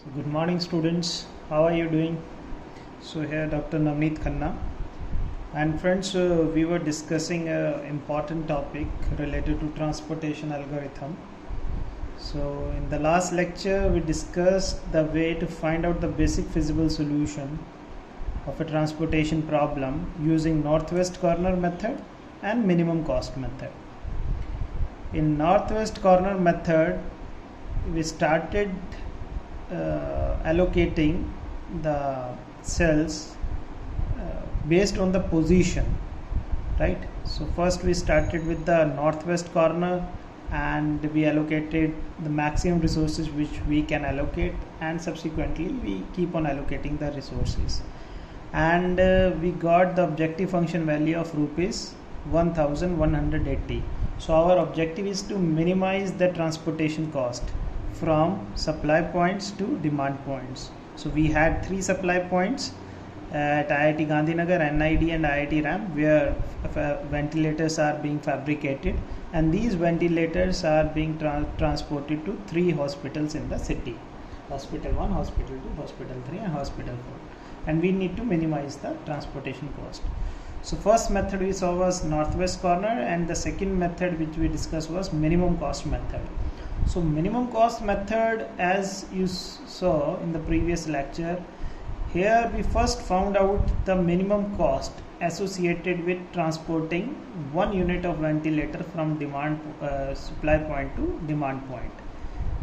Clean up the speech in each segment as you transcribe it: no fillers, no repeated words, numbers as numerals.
So good morning students, how are you doing? So here Dr. Navneet Khanna, and friends, we were discussing an important topic related to transportation algorithm. So in the last lecture we discussed the way to find out the basic feasible solution of a transportation problem using northwest corner method and minimum cost method. In northwest corner method we started allocating the cells based on the position, right? So first we started with the northwest corner and we allocated the maximum resources which we can allocate, and subsequently we keep on allocating the resources, and we got the objective function value of rupees 1180. So our objective is to minimize the transportation cost from supply points to demand points. So we had 3 supply points at IIT Gandhinagar, NID and IIT RAM, where ventilators are being fabricated, and these ventilators are being transported to 3 hospitals in the city: Hospital 1, Hospital 2, Hospital 3 and Hospital 4, and we need to minimize the transportation cost. So first method we saw was northwest corner, and the second method which we discussed was minimum cost method. So minimum cost method, as you saw in the previous lecture, here we first found out the minimum cost associated with transporting 1 unit of ventilator from demand supply point to demand point,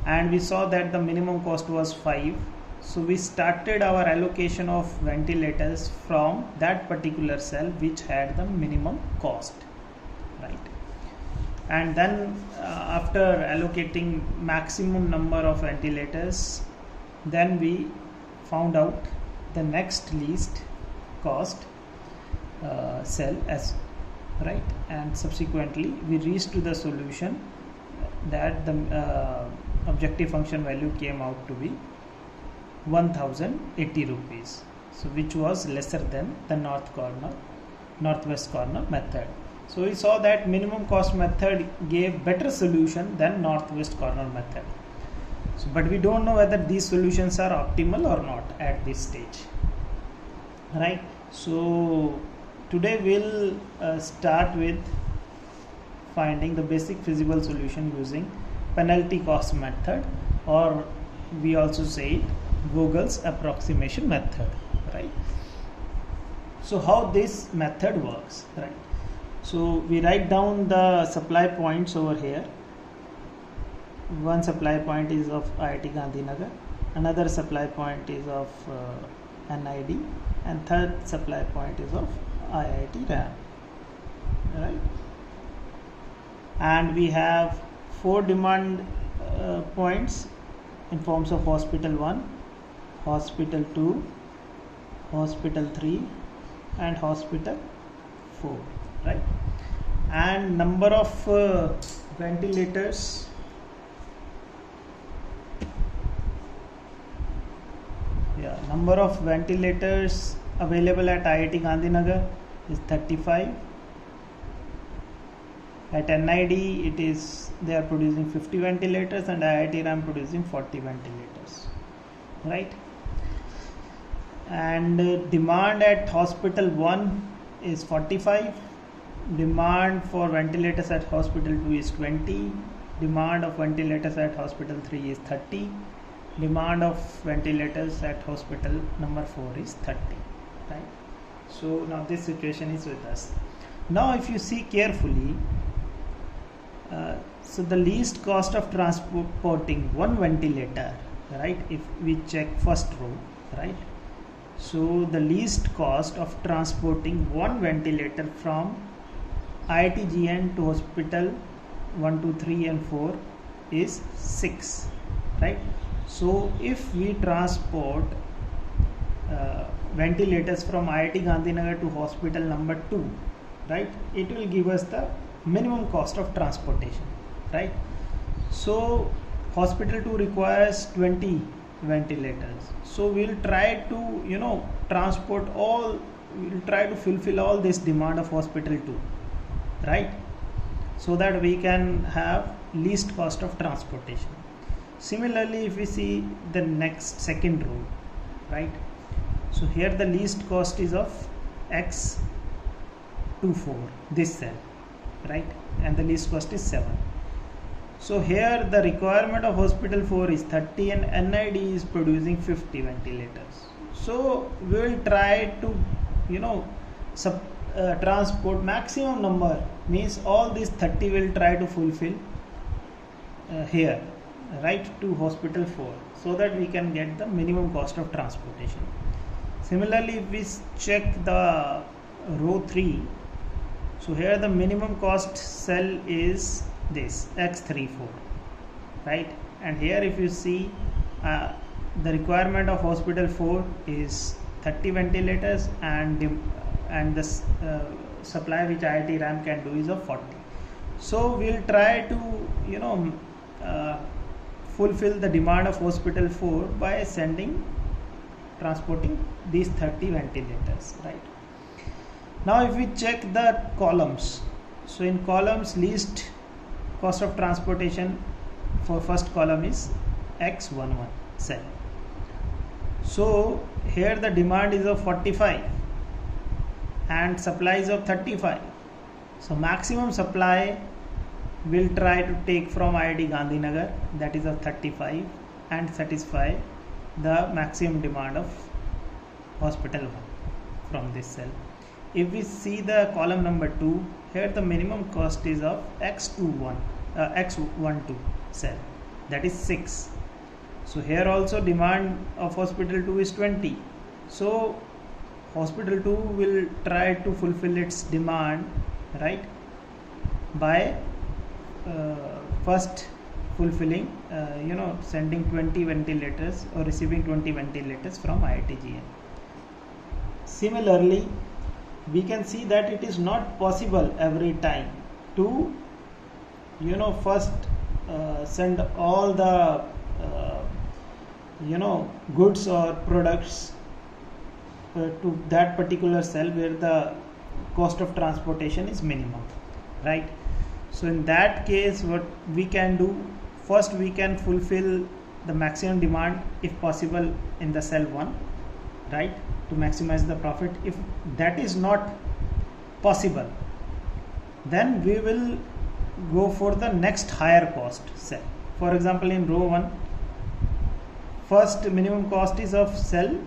and we saw that the minimum cost was 5. So we started our allocation of ventilators from that particular cell which had the minimum cost, right? And then after allocating maximum number of ventilators, then we found out the next least cost cell as, right? And subsequently we reached to the solution that the objective function value came out to be 1080 rupees, so which was lesser than the northwest corner method. So we saw that minimum cost method gave better solution than northwest corner method. So, but we don't know whether these solutions are optimal or not at this stage, right? So today we'll start with finding the basic feasible solution using penalty cost method, or we also say it Vogel's approximation method, right? So how this method works, right? So we write down the supply points over here. One supply point is of IIT Gandhinagar, another supply point is of NID, and third supply point is of IIT RAM, right? And we have 4 demand points in forms of Hospital 1, Hospital 2, Hospital 3 and Hospital 4, right? And number of ventilators, number of ventilators available at IIT Gandhinagar is 35. At NID it is, they are producing 50 ventilators, and IIT RAM producing 40 ventilators, right? And demand at Hospital 1 is 45. Demand for ventilators at Hospital 2 is 20. Demand of ventilators at Hospital 3 is 30. Demand of ventilators at Hospital number 4 is 30, right? So now this situation is with us. Now if you see carefully, so the least cost of transporting one ventilator, right? If we check first row, right? So the least cost of transporting one ventilator from IITGN to Hospital 1, 2, 3 and 4 is 6, right? So if we transport ventilators from IIT Gandhinagar to Hospital number 2, right, it will give us the minimum cost of transportation, right? So Hospital 2 requires 20 ventilators, so we'll try to transport all, we'll try to fulfill all this demand of Hospital 2, right, so that we can have least cost of transportation. Similarly, if we see the next second row, right? So here the least cost is of X24, this cell, right? And the least cost is 7. So here the requirement of hospital 4 is 30 and NID is producing 50 ventilators. So we will try to, transport maximum number, means all these 30 will try to fulfill here, right, to hospital 4, so that we can get the minimum cost of transportation. Similarly, if we check the row 3, so here the minimum cost cell is this X34, right? And here if you see the requirement of hospital 4 is 30 ventilators, and the supply which IIT RAM can do is of 40. So we'll try to fulfill the demand of hospital 4 by transporting these 30 ventilators, right? Now if we check the columns, so in columns, least cost of transportation for first column is X11 cell. So here the demand is of 45 and supply is of 35. So maximum supply will try to take from IIT Gandhinagar, that is of 35, and satisfy the maximum demand of hospital 1 from this cell. If we see the column number 2, here the minimum cost is of X12 cell, that is 6. So here also demand of hospital 2 is 20. So hospital 2 will try to fulfill its demand, right, by first fulfilling, sending 20 ventilators or receiving 20 ventilators from IIT-GN. Similarly, we can see that it is not possible every time to first send all the goods or products to that particular cell where the cost of transportation is minimum, right? So in that case, what we can do, first we can fulfill the maximum demand if possible in the cell 1, right, to maximize the profit. If that is not possible, then we will go for the next higher cost cell. For example, in row 1, first minimum cost is of cell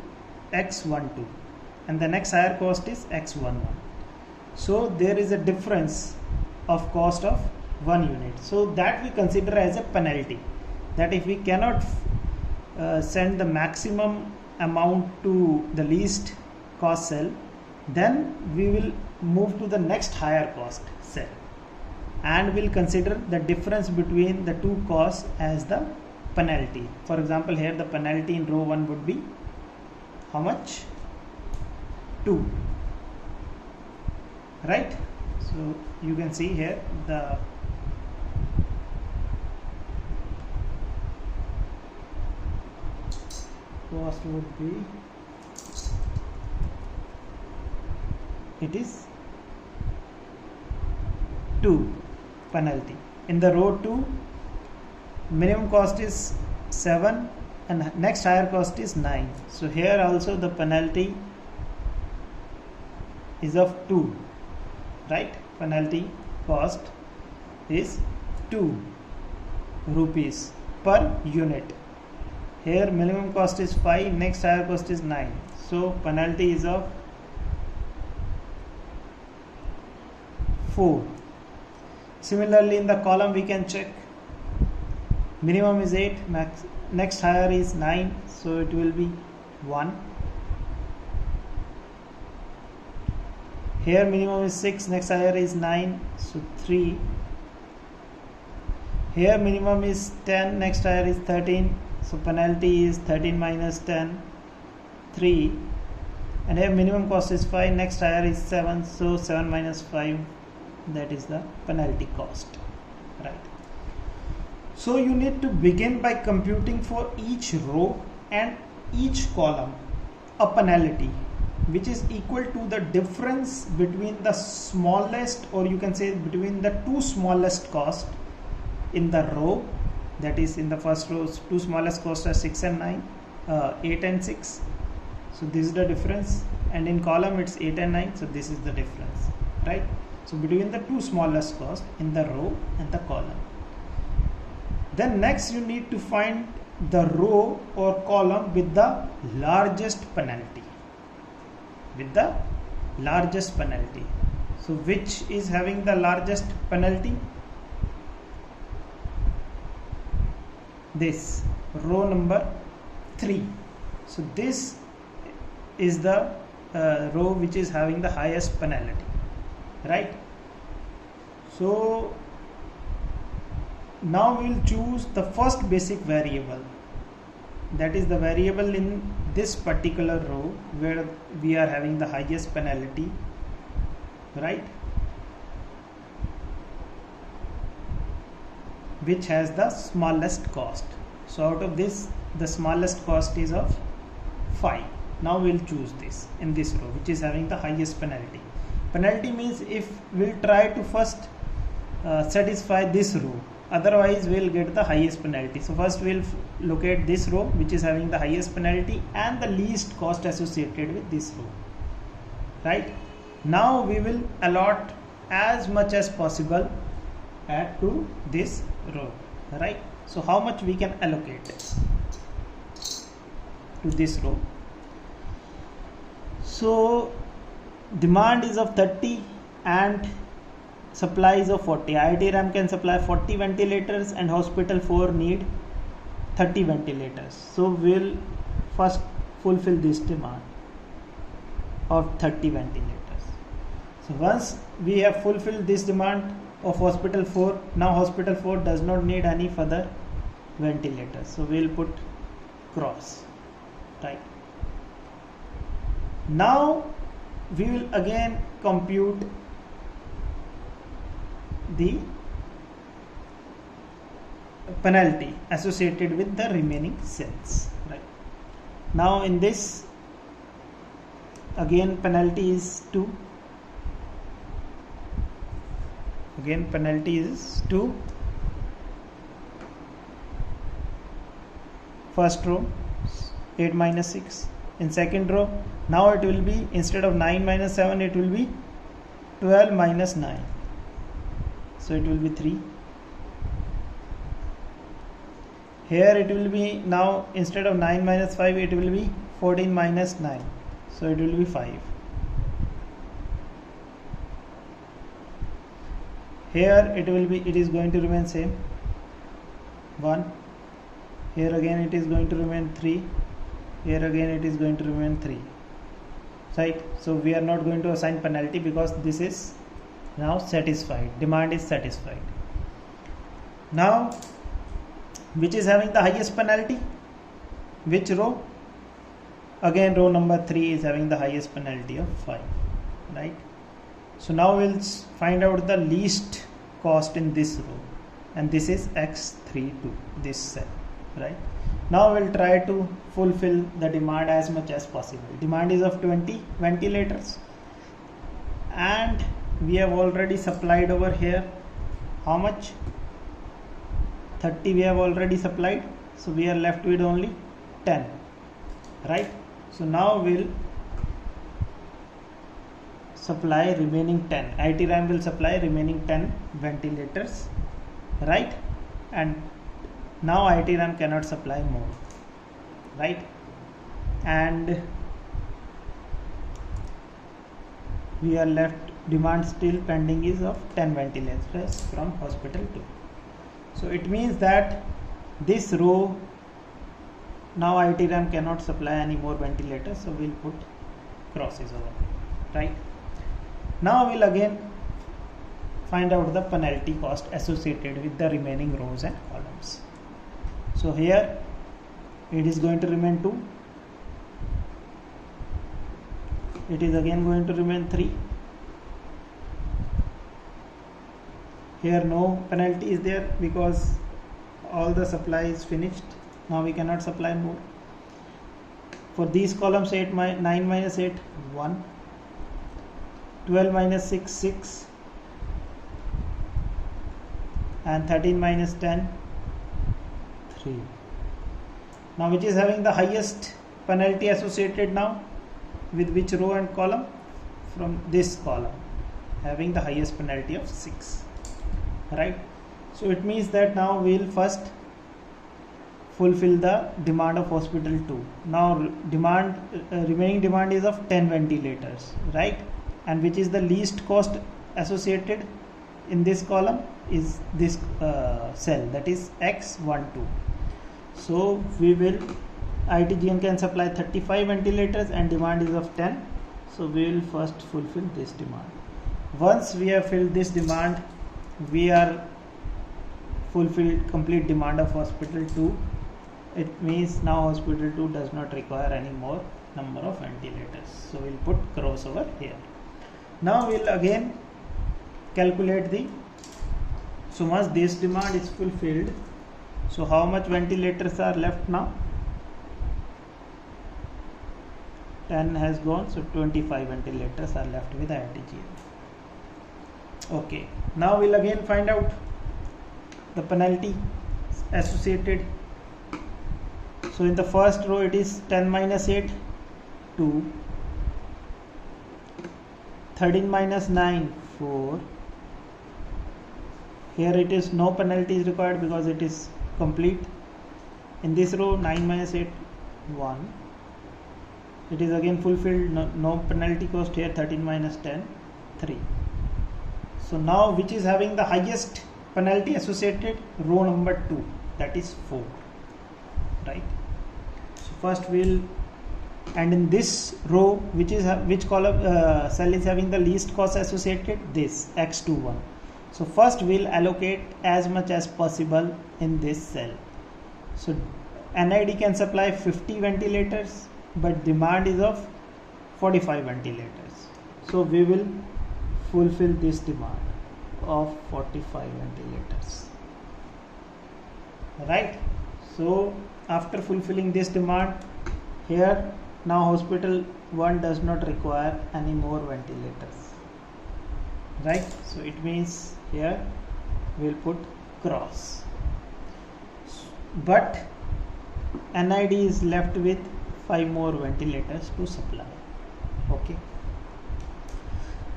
X12 and the next higher cost is X11. So there is a difference of cost of 1 unit. So that we consider as a penalty, that if we cannot send the maximum amount to the least cost cell, then we will move to the next higher cost cell and will consider the difference between the two costs as the penalty. For example, here the penalty in row 1 would be how much? 2, right? So you can see here the cost would be, it is 2 penalty. In the row 2, minimum cost is 7 and next higher cost is 9. So here also the penalty is of 2, right? Penalty cost is 2 rupees per unit. Here minimum cost is 5, next higher cost is 9. So penalty is of 4. Similarly, in the column we can check, minimum is 8, next higher is 9, so it will be 1. Here minimum is 6, next higher is 9, so 3. Here minimum is 10, next higher is 13, so penalty is 13 minus 10, 3. And here minimum cost is 5, next higher is 7, so 7 minus 5, that is the penalty cost, right? So you need to begin by computing for each row and each column a penalty which is equal to the difference between the smallest, or you can say between the two smallest cost in the row that is in the first row two smallest costs are 6 and 9, 8 and 6. So this is the difference, and in column it's 8 and 9, so this is the difference, right? So between the two smallest cost in the row and the column. Then next you need to find the row or column with the largest penalty. With the largest penalty. So which is having the largest penalty? This row number 3. So this is the row which is having the highest penalty, right? So now we will choose the first basic variable, that is the variable in this particular row where we are having the highest penalty, right, which has the smallest cost. So out of this the smallest cost is of 5. Now we'll choose this in this row which is having the highest penalty. Penalty means if we'll try to first satisfy this row, otherwise we'll get the highest penalty. So first we'll locate this row which is having the highest penalty and the least cost associated with this row, right? Now we will allot as much as possible to this row, right? So how much we can allocate to this row? So demand is of 30 and supply is of 40. IIT RAM can supply 40 ventilators and hospital 4 need 30 ventilators. So we'll first fulfill this demand of 30 ventilators. So once we have fulfilled this demand of hospital 4, now hospital 4 does not need any further ventilators. So we'll put cross, right? Now we will again compute the penalty associated with the remaining cells, right? Now in this again penalty is 2. Again penalty is 2. First row 8 minus 6. In second row now it will be, instead of 9 minus 7 it will be 12 minus 9. So it will be 3. Here it will be, now instead of 9 minus 5 it will be 14 minus 9. So it will be 5. Here it will be, it is going to remain same 1. Here again it is going to remain 3. Here again it is going to remain 3, right? So we are not going to assign penalty because this is now satisfied, demand is satisfied. Now which is having the highest penalty? Which row? Again row number 3 is having the highest penalty of 5, right? So now we'll find out the least cost in this row, and this is X32, this cell, right? Now we'll try to fulfill the demand as much as possible. Demand is of 20 ventilators and we have already supplied over here how much? 30 we have already supplied, so we are left with only 10, right? So now we'll supply remaining 10. IIT RAM will supply remaining 10 ventilators, right? And now IIT RAM cannot supply more, right? And we are left, demand still pending is of 10 ventilators from hospital 2. So it means that this row, now IIT RAM cannot supply any more ventilators, so we'll put crosses over, right? Now we'll again find out the penalty cost associated with the remaining rows and columns. So here it is going to remain 2. It is again going to remain 3. Here no penalty is there because all the supply is finished. Now we cannot supply more. For these columns 9 minus 8 1, 12 minus 6 6, and 13 minus 10 3. Now which is having the highest penalty associated now with which row and column? From this column, having the highest penalty of 6, right? So it means that now we'll first fulfill the demand of hospital 2. Now remaining demand is of 10 ventilators, right? And which is the least cost associated in this column is this cell, that is X12. So we will, IIT-JN can supply 35 ventilators and demand is of 10. So we will first fulfill this demand. Once we have filled this demand, we are fulfilled complete demand of hospital 2. It means now hospital 2 does not require any more number of ventilators. So we'll put cross over here. Now we'll again calculate the, so once this demand is fulfilled, so how much ventilators are left now? 10 has gone, so 25 ventilators are left with IIT-JN. Okay, now we'll again find out the penalty associated. So in the first row it is 10 minus 8, 2, 13 minus 9, 4. Here it is no penalty is required because it is complete. In this row 9 minus 8, 1. It is again fulfilled, no penalty cost here. 13 minus 10, 3. So now which is having the highest penalty associated? Row number 2, that is 4, right? So first we'll, and in this row which column cell is having the least cost associated? This X21. So first we'll allocate as much as possible in this cell. So NID can supply 50 ventilators, but demand is of 45 ventilators. So we will fulfill this demand of 45 ventilators, right? So after fulfilling this demand, here now hospital 1 does not require any more ventilators, right? So it means here we'll put cross, but NID is left with 5 more ventilators to supply. Okay,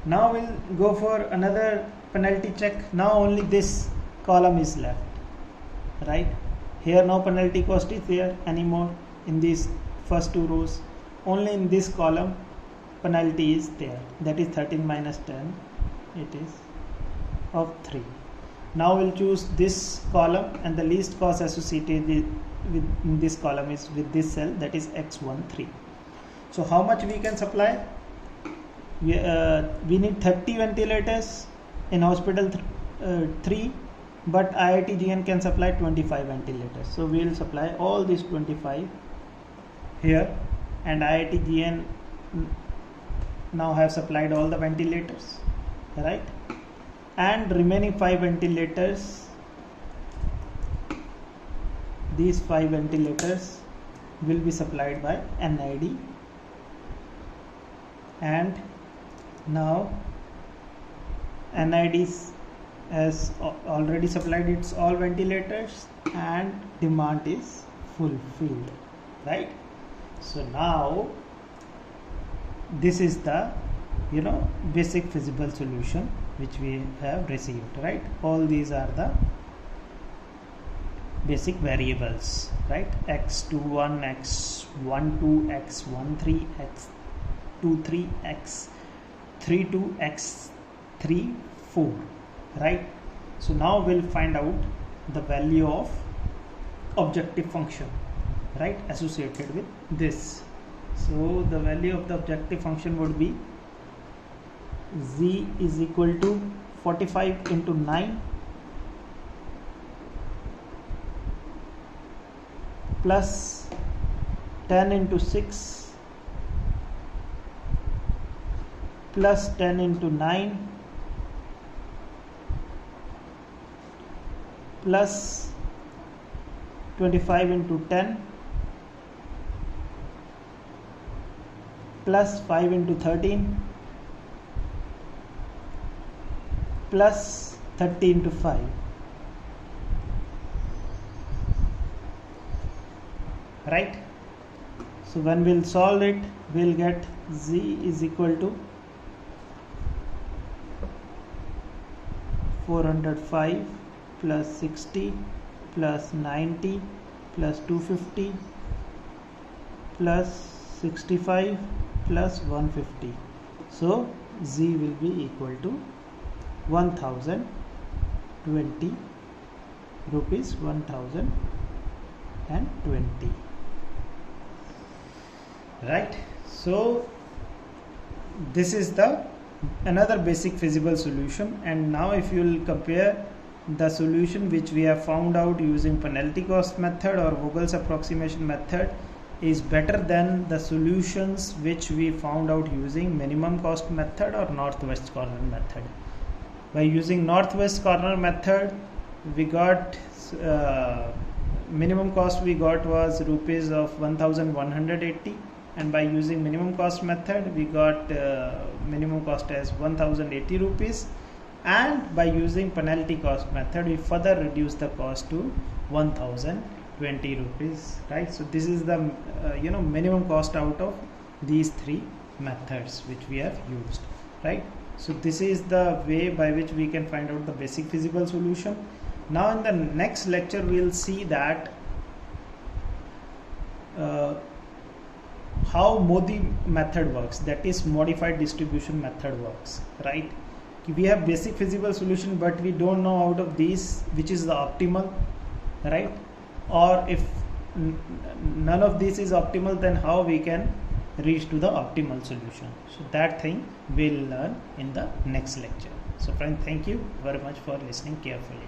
now we'll go for another penalty check. Now only this column is left, right? Here no penalty cost is there anymore in these first 2 rows. Only in this column penalty is there, that is 13 minus 10, it is of 3. Now we'll choose this column, and the least cost associated with this column is with this cell, that is X13. So how much we can supply? We need 30 ventilators in hospital 3, but IIT-JN can supply 25 ventilators. So we will supply all these 25 here, and IIT-JN now have supplied all the ventilators, right? And remaining 5 ventilators, these 5 ventilators will be supplied by NID. And now NID has already supplied its all ventilators and demand is fulfilled, right? So now this is the basic feasible solution which we have received, right? All these are the basic variables, right? X21, X12, X13, X23, X32, X34, right? So now we'll find out the value of objective function, right, associated with this. So the value of the objective function would be Z is equal to 45 into 9 plus 10 into 6 plus 10 into 9 plus 25 into 10 plus 5 into 13 plus 30 into 5. right? So when we'll solve it, we'll get z is equal to 405 plus 60 plus 90 plus 250 plus 65 plus 150. So z will be equal to 1020 rupees, 1020, right? So this is the another basic feasible solution. And now if you will compare the solution which we have found out using penalty cost method or Vogel's approximation method is better than the solutions which we found out using minimum cost method or northwest corner method. By using northwest corner method, we got minimum cost we got was rupees of 1180, and by using minimum cost method we got minimum cost as 1080 rupees, and by using penalty cost method we further reduce the cost to 1020 rupees, right? So this is the minimum cost out of these three methods which we have used, right? So this is the way by which we can find out the basic feasible solution. Now in the next lecture we will see that how Modi method works, that is modified distribution method works, right? We have basic feasible solution, but we don't know out of these which is the optimal, right? Or if none of this is optimal, then how we can reach to the optimal solution. So that thing we'll learn in the next lecture. So friend, thank you very much for listening carefully.